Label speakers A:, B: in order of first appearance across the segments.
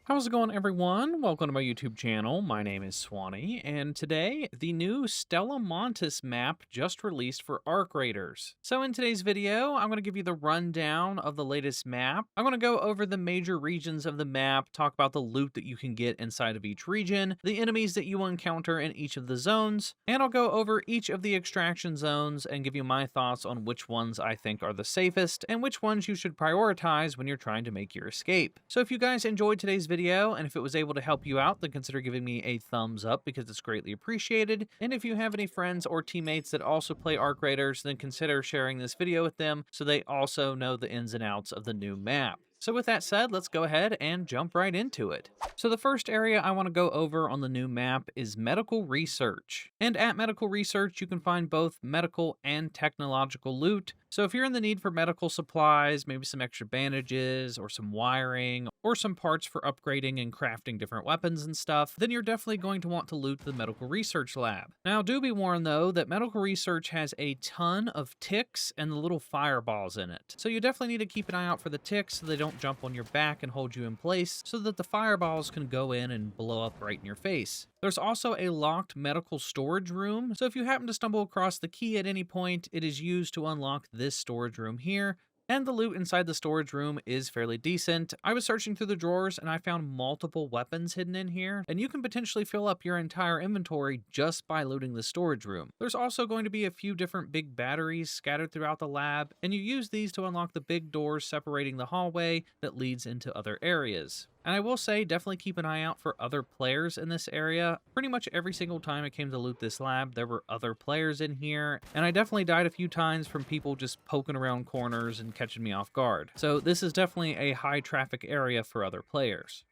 A: How's it going, everyone? Welcome to my YouTube channel. My name is Swanee, and today, the new Stella Montis map just released for Arc Raiders. So in today's video, I'm going to give you the rundown of the latest map. I'm going to go over the major regions of the map, talk about the loot that you can get inside of each region, the enemies that you will encounter in each of the zones, and I'll go over each of the extraction zones and give you my thoughts on which ones I think are the safest and which ones you should prioritize when you're trying to make your escape. So if you guys enjoyed today's video, and if it was able to help you out, then consider giving me a thumbs up because it's greatly appreciated. And if you have any friends or teammates that also play Arc Raiders, then consider sharing this video with them so they also know the ins and outs of the new map. So with that said, let's go ahead and jump right into it. So the first area I want to go over on the new map is medical research. And at medical research, you can find both medical and technological loot. So if you're in the need for medical supplies, maybe some extra bandages or some wiring or some parts for upgrading and crafting different weapons and stuff, then you're definitely going to want to loot the medical research lab. Now, do be warned though that medical research has a ton of ticks and the little fireballs in it. So you definitely need to keep an eye out for the ticks so they don't jump on your back and hold you in place so that the fireballs can go in and blow up right in your face. There's also a locked medical storage room, so if you happen to stumble across the key at any point, it is used to unlock this storage room here. And the loot inside the storage room is fairly decent. I was searching through the drawers and I found multiple weapons hidden in here, and you can potentially fill up your entire inventory just by looting the storage room. There's also going to be a few different big batteries scattered throughout the lab, and you use these to unlock the big doors separating the hallway that leads into other areas. And I will say, definitely keep an eye out for other players in this area. Pretty much every single time I came to loot this lab, there were other players in here, and I definitely died a few times from people just poking around corners and catching me off guard. So this is definitely a high traffic area for other players.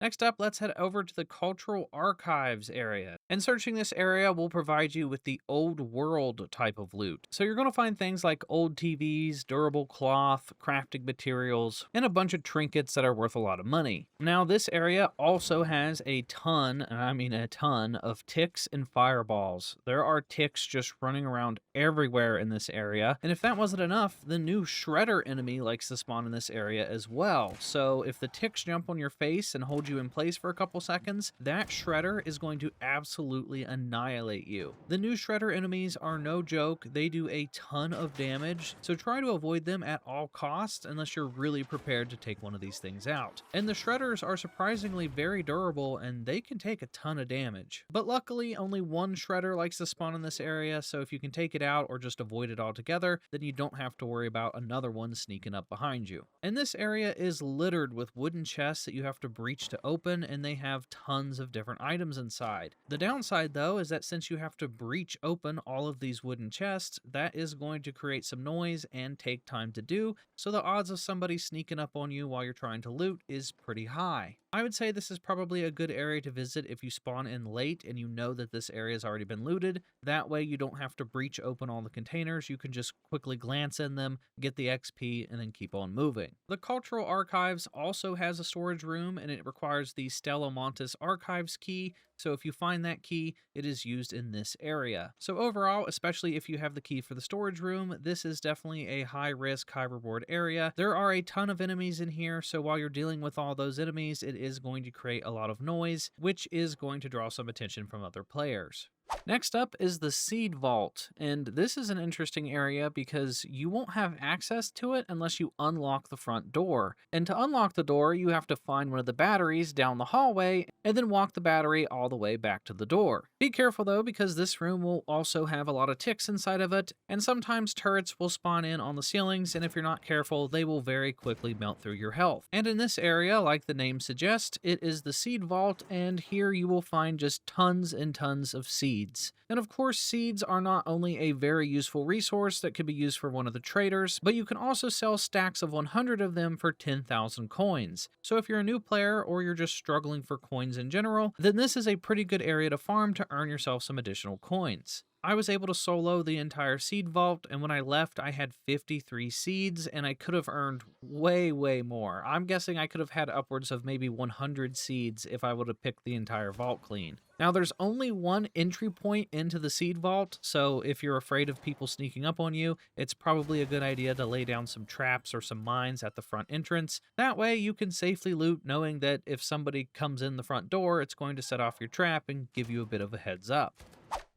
A: Next up, let's head over to the Cultural Archives area. And searching this area will provide you with the old world type of loot. So you're going to find things like old TVs, durable cloth, crafting materials, and a bunch of trinkets that are worth a lot of money. Now this area also has a ton, and I mean a ton, of ticks and fireballs. There are ticks just running around everywhere in this area. And if that wasn't enough, the new Shredder enemy likes to spawn in this area as well. So if the ticks jump on your face and hold you in place for a couple seconds, that Shredder is going to absolutely annihilate you. The new Shredder enemies are no joke. They do a ton of damage, so try to avoid them at all costs unless you're really prepared to take one of these things out. And the Shredders are surprisingly very durable, and they can take a ton of damage. But luckily, only one Shredder likes to spawn in this area, so if you can take it out or just avoid it altogether, then you don't have to worry about another one sneaking up behind you. And this area is littered with wooden chests that you have to breach to open, and they have tons of different items inside. The downside though is that since you have to breach open all of these wooden chests, that is going to create some noise and take time to do, so the odds of somebody sneaking up on you while you're trying to loot is pretty high. I would say this is probably a good area to visit if you spawn in late and you know that this area has already been looted. That way you don't have to breach open all the containers, you can just quickly glance in them, get the XP, and then keep on moving. The Cultural Archives also has a storage room, and it requires the Stella Montis Archives key, so if you find that key, it is used in this area. So overall, especially if you have the key for the storage room, this is definitely a high risk, high reward area. There are a ton of enemies in here, so while you're dealing with all those enemies, it is going to create a lot of noise, which is going to draw some attention from other players. Next up is the Seed Vault, and this is an interesting area because you won't have access to it unless you unlock the front door. And to unlock the door, you have to find one of the batteries down the hallway and then walk the battery all the way back to the door. Be careful though, because this room will also have a lot of ticks inside of it, and sometimes turrets will spawn in on the ceilings, and if you're not careful, they will very quickly melt through your health. And in this area, like the name suggests, it is the Seed Vault, and here you will find just tons and tons of seeds. And of course, seeds are not only a very useful resource that could be used for one of the traders, but you can also sell stacks of 100 of them for 10,000 coins. So if you're a new player or you're just struggling for coins in general, then this is a pretty good area to farm to earn yourself some additional coins. I was able to solo the entire seed vault, and when I left, I had 53 seeds, and I could have earned way, way more. I'm guessing I could have had upwards of maybe 100 seeds if I would have picked the entire vault clean. Now, there's only one entry point into the seed vault, so if you're afraid of people sneaking up on you, it's probably a good idea to lay down some traps or some mines at the front entrance. That way, you can safely loot knowing that if somebody comes in the front door, it's going to set off your trap and give you a bit of a heads up.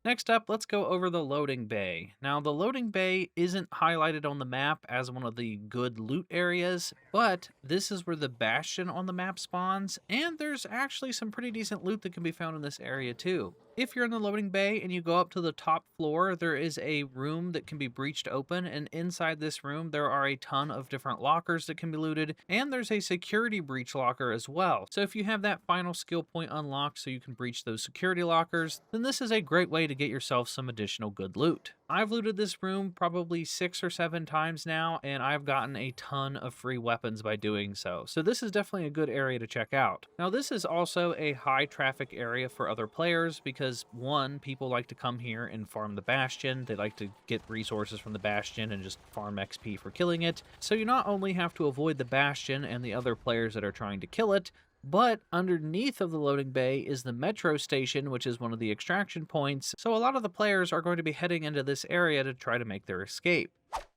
A: Next up, let's go over the loading bay. Now, the loading bay isn't highlighted on the map as one of the good loot areas, but this is where the bastion on the map spawns, and there's actually some pretty decent loot that can be found in this area too. If you're in the loading bay and you go up to the top floor, there is a room that can be breached open, and inside this room there are a ton of different lockers that can be looted, and there's a security breach locker as well. So if you have that final skill point unlocked so you can breach those security lockers, then this is a great way to get yourself some additional good loot. I've looted this room probably 6 or 7 times now, and I've gotten a ton of free weapons by doing so. So this is definitely a good area to check out. Now, this is also a high traffic area for other players because, one, people like to come here and farm the bastion. They like to get resources from the bastion and just farm XP for killing it. So you not only have to avoid the bastion and the other players that are trying to kill it, but underneath of the loading bay is the metro station, which is one of the extraction points, so a lot of the players are going to be heading into this area to try to make their escape.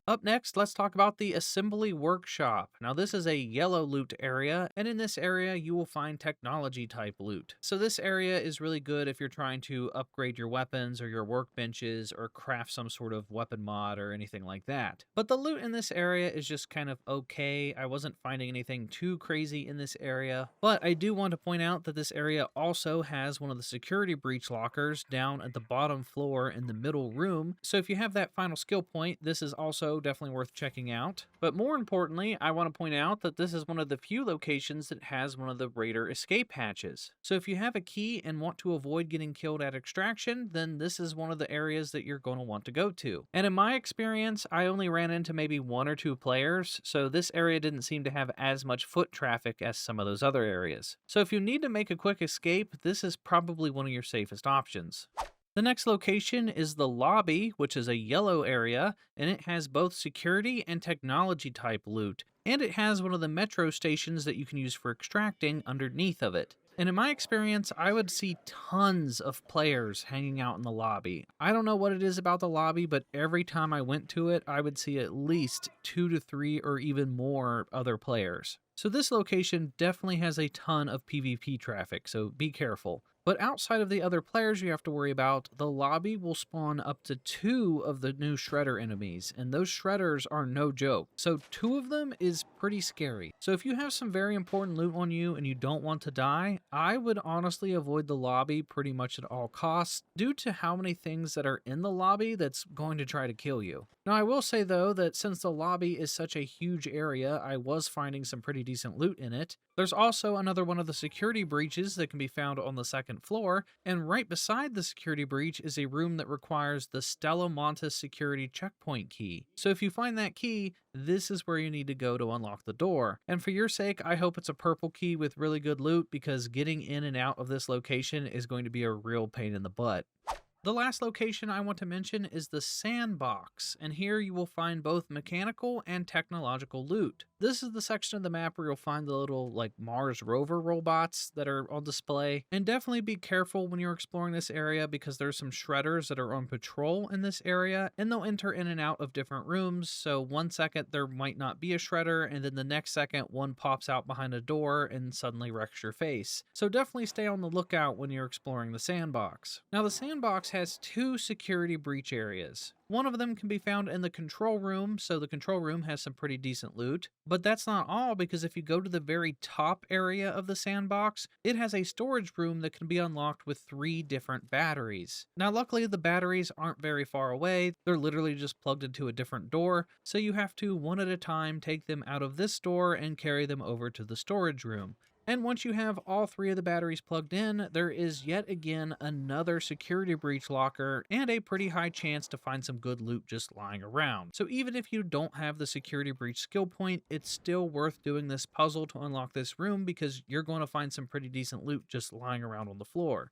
A: Up next, let's talk about the assembly workshop. Now, this is a yellow loot area, and in this area, you will find technology type loot. So this area is really good if you're trying to upgrade your weapons or your workbenches or craft some sort of weapon mod or anything like that. But the loot in this area is just kind of okay. I wasn't finding anything too crazy in this area, but I do want to point out that this area also has one of the security breach lockers down at the bottom floor in the middle room. So if you have that final skill point, this is also definitely worth checking out. But more importantly, I want to point out that this is one of the few locations that has one of the Raider escape hatches. So if you have a key and want to avoid getting killed at extraction, then this is one of the areas that you're going to want to go to. And in my experience, I only ran into maybe 1 or 2 players, so this area didn't seem to have as much foot traffic as some of those other areas. So if you need to make a quick escape, this is probably one of your safest options. The next location is the lobby, which is a yellow area, and it has both security and technology type loot, and it has one of the metro stations that you can use for extracting underneath of it. And in my experience, I would see tons of players hanging out in the lobby. I don't know what it is about the lobby, but every time I went to it, I would see at least 2 to 3 or even more other players. So this location definitely has a ton of PvP traffic, so be careful. But outside of the other players you have to worry about, the lobby will spawn up to 2 of the new Shredder enemies, and those Shredders are no joke. So 2 of them is pretty scary. So if you have some very important loot on you and you don't want to die, I would honestly avoid the lobby pretty much at all costs due to how many things that are in the lobby that's going to try to kill you. Now, I will say though that since the lobby is such a huge area, I was finding some pretty decent loot in it. There's also another one of the security breaches that can be found on the second floor, and right beside the security breach is a room that requires the Stella Montis security checkpoint key. So if you find that key, this is where you need to go to unlock the door. And for your sake, I hope it's a purple key with really good loot, because getting in and out of this location is going to be a real pain in the butt. The last location I want to mention is the Sandbox, and here you will find both mechanical and technological loot. This is the section of the map where you'll find the little Mars rover robots that are on display, and definitely be careful when you're exploring this area because there's some shredders that are on patrol in this area, and they'll enter in and out of different rooms. So 1 second there might not be a shredder, and then the next second one pops out behind a door and suddenly wrecks your face. So definitely stay on the lookout when you're exploring the Sandbox. Now, the Sandbox has 2 security breach areas. One of them can be found in the control room, so the control room has some pretty decent loot. But that's not all, because if you go to the very top area of the Sandbox, it has a storage room that can be unlocked with 3 different batteries. Now, luckily the batteries aren't very far away. They're literally just plugged into a different door, so you have to one at a time take them out of this door and carry them over to the storage room. And once you have all 3 of the batteries plugged in, there is yet again another security breach locker and a pretty high chance to find some good loot just lying around. So even if you don't have the security breach skill point, it's still worth doing this puzzle to unlock this room because you're going to find some pretty decent loot just lying around on the floor.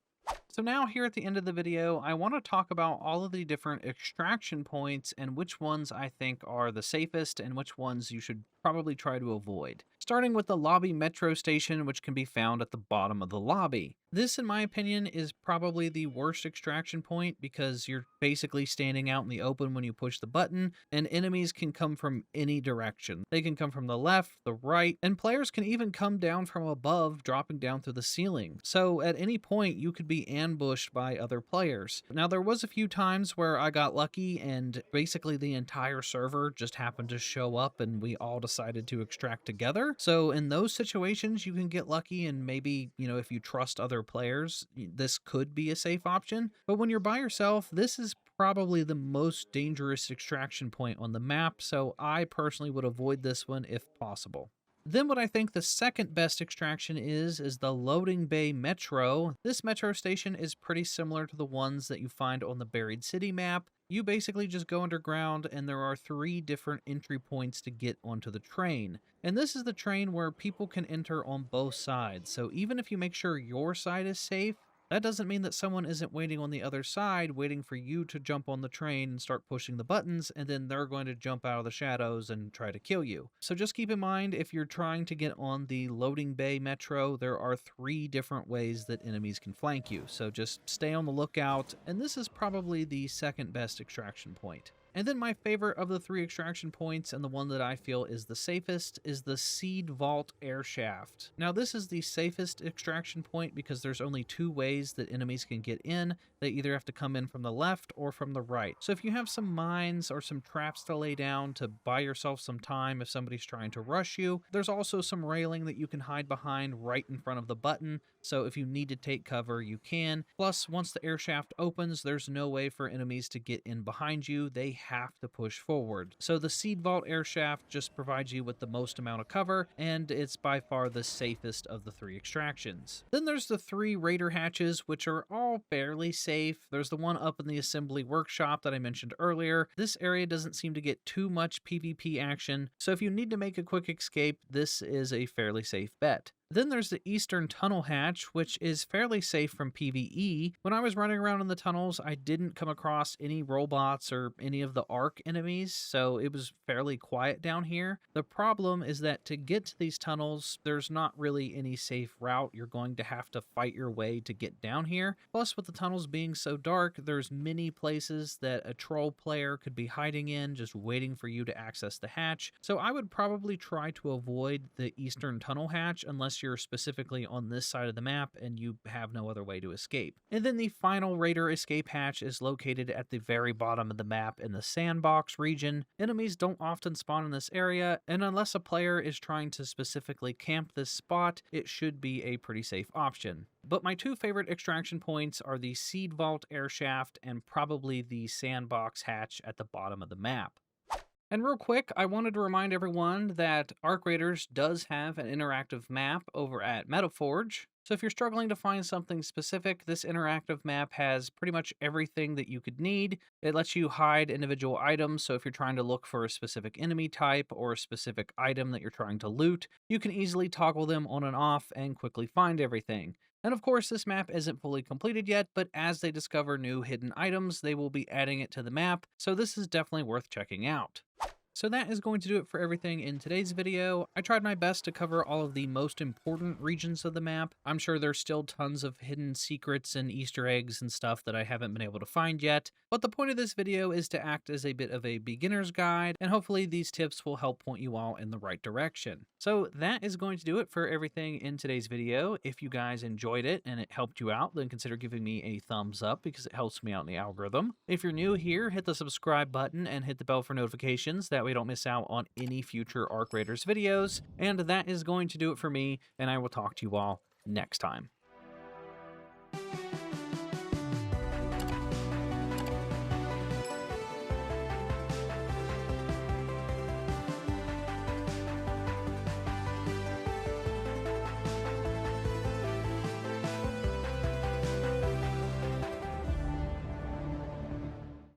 A: So now here at the end of the video, I want to talk about all of the different extraction points and which ones I think are the safest and which ones you should probably try to avoid. Starting with the lobby metro station, which can be found at the bottom of the lobby. This, in my opinion, is probably the worst extraction point because you're basically standing out in the open when you push the button, and enemies can come from any direction. They can come from the left, the right, and players can even come down from above, dropping down through the ceiling. So at any point, you could be ambushed by other players. Now, there was a few times where I got lucky and basically the entire server just happened to show up and we all decided to extract together. So in those situations, you can get lucky and maybe, if you trust other players, this could be a safe option. But when you're by yourself, this is probably the most dangerous extraction point on the map, so I personally would avoid this one if possible. Then what I think the second best extraction is the loading bay metro. This metro station is pretty similar to the ones that you find on the Buried City map. You basically just go underground and there are 3 different entry points to get onto the train. And this is the train where people can enter on both sides. So even if you make sure your side is safe, that doesn't mean that someone isn't waiting on the other side, waiting for you to jump on the train and start pushing the buttons, and then they're going to jump out of the shadows and try to kill you. So just keep in mind, if you're trying to get on the loading bay metro, there are 3 different ways that enemies can flank you. So just stay on the lookout, and this is probably the second best extraction point. And then my favorite of the 3 extraction points, and the one that I feel is the safest, is the Seed Vault Air Shaft. Now this is the safest extraction point because there's only 2 ways that enemies can get in. They either have to come in from the left or from the right. So if you have some mines or some traps to lay down to buy yourself some time if somebody's trying to rush you, there's also some railing that you can hide behind right in front of the button. So if you need to take cover, you can. Plus, once the air shaft opens, there's no way for enemies to get in behind you. They have to push forward. So the Seed Vault air shaft just provides you with the most amount of cover, and it's by far the safest of the 3 extractions. Then there's the 3 raider hatches, which are all fairly safe. There's the one up in the assembly workshop that I mentioned earlier. This area doesn't seem to get too much PvP action, so if you need to make a quick escape, this is a fairly safe bet. Then there's the Eastern Tunnel Hatch, which is fairly safe from PvE. When I was running around in the tunnels, I didn't come across any robots or any of the Ark enemies, so it was fairly quiet down here. The problem is that to get to these tunnels, there's not really any safe route. You're going to have to fight your way to get down here. Plus, with the tunnels being so dark, there's many places that a troll player could be hiding in, just waiting for you to access the hatch. So I would probably try to avoid the Eastern Tunnel Hatch unless you're specifically on this side of the map and you have no other way to escape. And then the final Raider escape hatch is located at the very bottom of the map in the Sandbox region. Enemies don't often spawn in this area, and unless a player is trying to specifically camp this spot, it should be a pretty safe option. But my 2 favorite extraction points are the Seed Vault air shaft and probably the Sandbox hatch at the bottom of the map. And real quick, I wanted to remind everyone that Arc Raiders does have an interactive map over at Metaforge. So if you're struggling to find something specific, this interactive map has pretty much everything that you could need. It lets you hide individual items, so if you're trying to look for a specific enemy type or a specific item that you're trying to loot, you can easily toggle them on and off and quickly find everything. And of course, this map isn't fully completed yet, but as they discover new hidden items, they will be adding it to the map, so this is definitely worth checking out. So that is going to do it for everything in today's video. I tried my best to cover all of the most important regions of the map. I'm sure there's still tons of hidden secrets and Easter eggs and stuff that I haven't been able to find yet, but the point of this video is to act as a bit of a beginner's guide, and hopefully these tips will help point you all in the right direction. So that is going to do it for everything in today's video. If you guys enjoyed it and it helped you out, then consider giving me a thumbs up because it helps me out in the algorithm. If you're new here, hit the subscribe button and hit the bell for notifications. That way you don't miss out on any future Arc Raiders videos. And that is going to do it for me, and I will talk to you all next time.